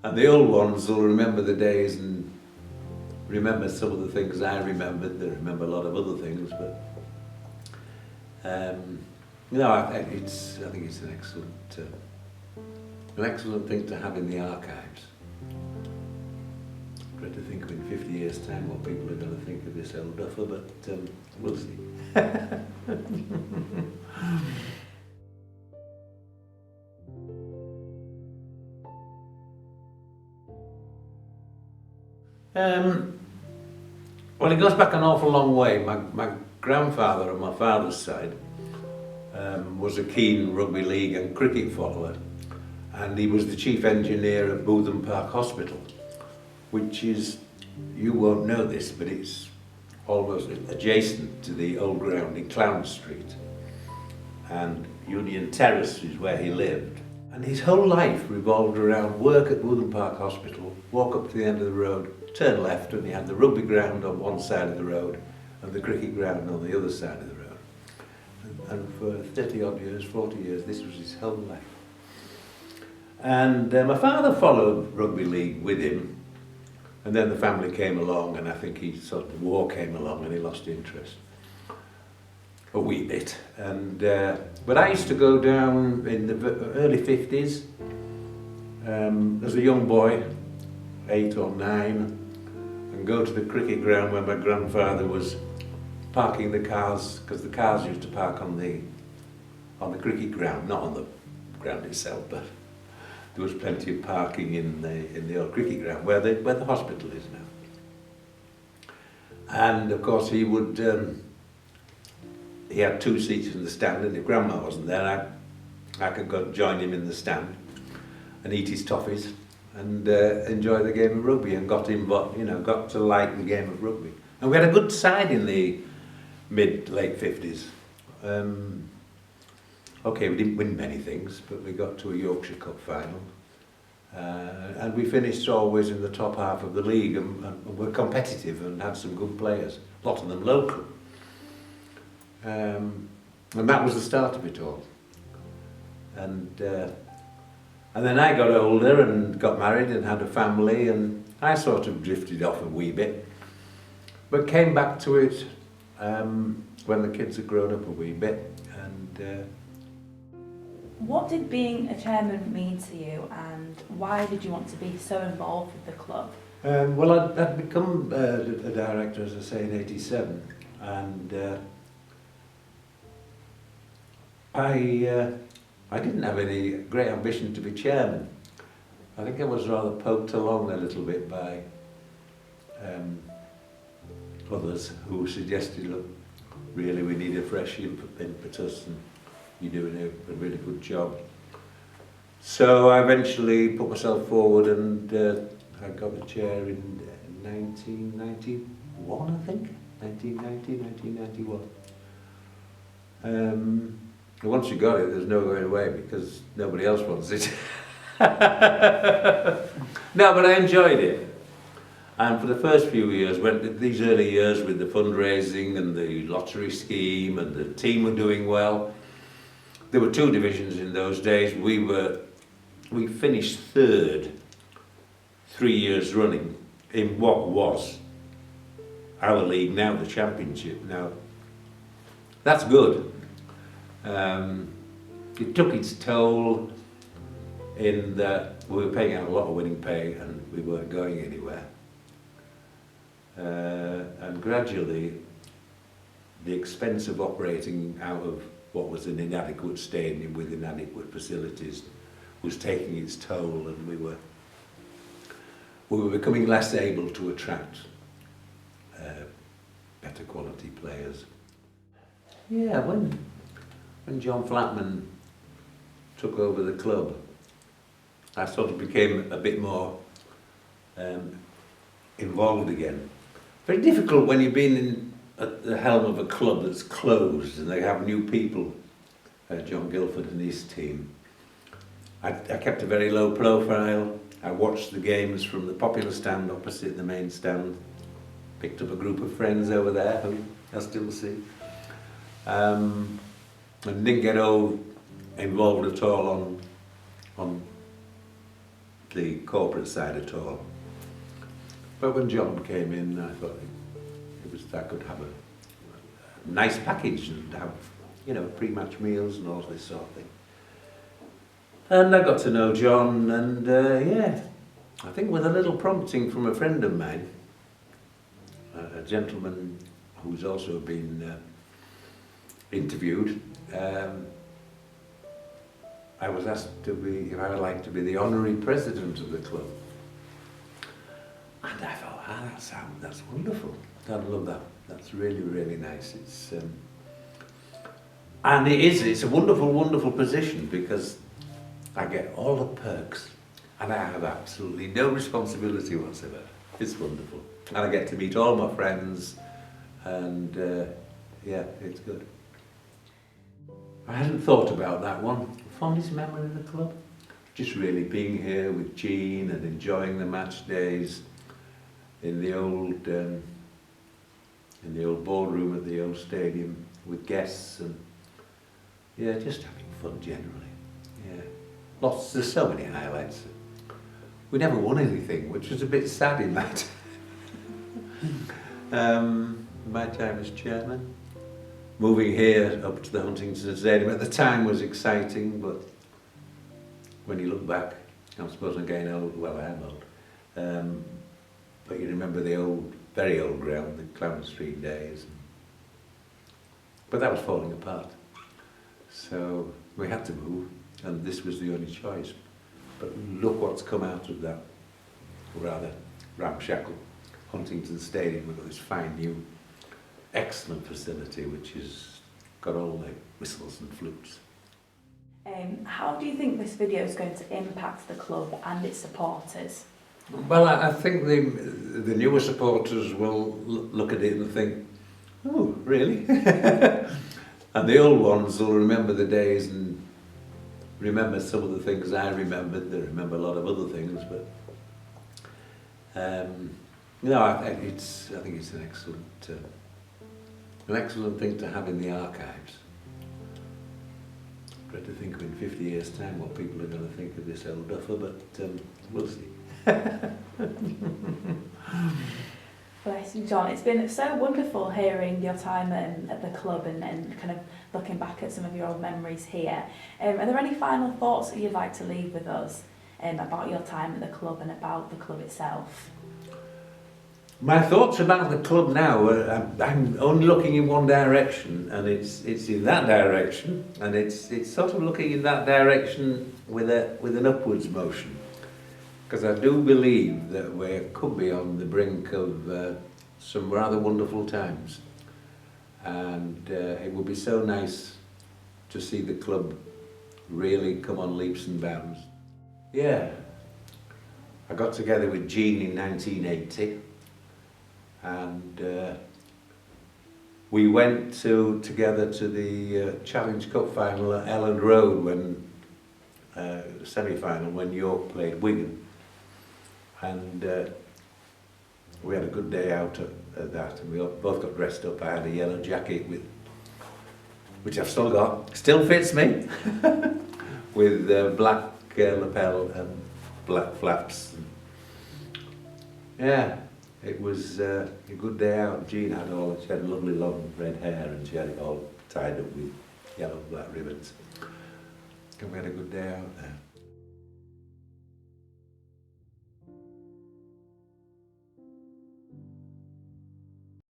And the old ones will remember the days and remember some of the things I remembered. They remember a lot of other things, but no, I think it's an excellent thing to have in the archives. I dread to think of in 50 years' time what people are going to think of this old duffer, but we'll see. Well, it goes back an awful long way. My grandfather on my father's side was a keen rugby league and cricket follower, and he was the chief engineer of Bootham Park Hospital, which is, you won't know this, but it's almost adjacent to the old ground in Clown Street, and Union Terrace is where he lived. And his whole life revolved around work at Bootham Park Hospital, walk up to the end of the road, turn left, and he had the rugby ground on one side of the road and the cricket ground on the other side of the road. And for 30 odd years, 40 years, this was his whole life. And my father followed rugby league with him, and then the family came along, and I think the war came along and he lost interest a wee bit. And but I used to go down in the early 50s as a young boy, 8 or 9, and go to the cricket ground where my grandfather was parking the cars, because the cars used to park on the cricket ground, not on the ground itself, but there was plenty of parking in the old cricket ground where the hospital is now. And of course he had 2 seats in the stand, and if Grandma wasn't there, I could go join him in the stand and eat his toffees and enjoy the game of rugby, and got to like the game of rugby. And we had a good side in the late 50s. Okay, we didn't win many things, but we got to a Yorkshire Cup final. And we finished always in the top half of the league, and were competitive and had some good players, a lot of them local. And that was the start of it all. And then I got older and got married and had a family, and I sort of drifted off a wee bit, but came back to it when the kids had grown up a wee bit. And what did being a chairman mean to you, and why did you want to be so involved with the club? Well, I'd become a director, as I say, in '87, and I didn't have any great ambition to be chairman. I think I was rather poked along a little bit by others who suggested, look, really we need a fresh impetus, and you're doing a really good job. So I eventually put myself forward, and I got the chair in 1991, I think, 1991. And once you got it, there's no going away, because nobody else wants it. No, but I enjoyed it. And for the first few years, these early years with the fundraising and the lottery scheme, and the team were doing well. There were 2 divisions in those days. We finished 3rd 3 years running in what was our league, now the Championship. Now, that's good. It took its toll in that we were paying out a lot of winning pay and we weren't going anywhere. And gradually, the expense of operating out of what was an inadequate stadium with inadequate facilities was taking its toll, and we were becoming less able to attract better quality players. Yeah, when John Flatman took over the club, I sort of became a bit more involved again. Very difficult when you've been at the helm of a club that's closed and they have new people, John Guilford and his team. I kept a very low profile. I watched the games from the popular stand opposite the main stand. Picked up a group of friends over there who I still see. And didn't get involved at all on the corporate side at all. But when John came in, I thought I could have a nice package and have, you know, pre-match meals and all this sort of thing. And I got to know John, and yeah, I think with a little prompting from a friend of mine, a gentleman who's also been interviewed, I was asked if I would like to be the Honorary President of the club. And I thought, that's wonderful. I love that. That's really, really nice. And it's a wonderful, wonderful position because I get all the perks and I have absolutely no responsibility whatsoever. It's wonderful. And I get to meet all my friends and yeah, it's good. I hadn't thought about that one. Fondest memory of the club? Just really being here with Jean and enjoying the match days in the old ballroom at the old stadium with guests, and yeah, just having fun generally. Yeah, there's so many highlights. We never won anything, which was a bit sad in that. My time as chairman. Moving here up to the Huntington Stadium at the time was exciting, but when you look back, I suppose I'm getting old. Well, I am old. But you remember the old, very old ground, the Clown Street days. But that was falling apart. So we had to move, and this was the only choice. But look what's come out of that rather ramshackle Huntington Stadium. We've got this fine new, excellent facility which has got all the whistles and flutes. How do you think this video is going to impact the club and its supporters? Well, I think the newer supporters will look at it and think, oh, really? And the old ones will remember the days and remember some of the things I remembered. They remember a lot of other things, but no, I think it's an excellent thing to have in the archives. Try to think of in 50 years' time what people are going to think of this old duffer, but we'll see. Bless you, John. It's been so wonderful hearing your time at the club and kind of looking back at some of your old memories here. Are there any final thoughts that you'd like to leave with us about your time at the club and about the club itself? My thoughts about the club now, I'm only looking in one direction, and it's in that direction, and it's sort of looking in that direction with an upwards motion. Because I do believe that we could be on the brink of some rather wonderful times, and it would be so nice to see the club really come on leaps and bounds. Yeah, I got together with Jean in 1980, and we went together to the Challenge Cup final at Elland Road, when semi-final, when York played Wigan. And we had a good day out at that, and we both got dressed up. I had a yellow jacket which I've still got, still fits me, with black lapel and black flaps. Yeah, it was a good day out. Jean had lovely long red hair, and she had it all tied up with yellow and black ribbons. And we had a good day out there.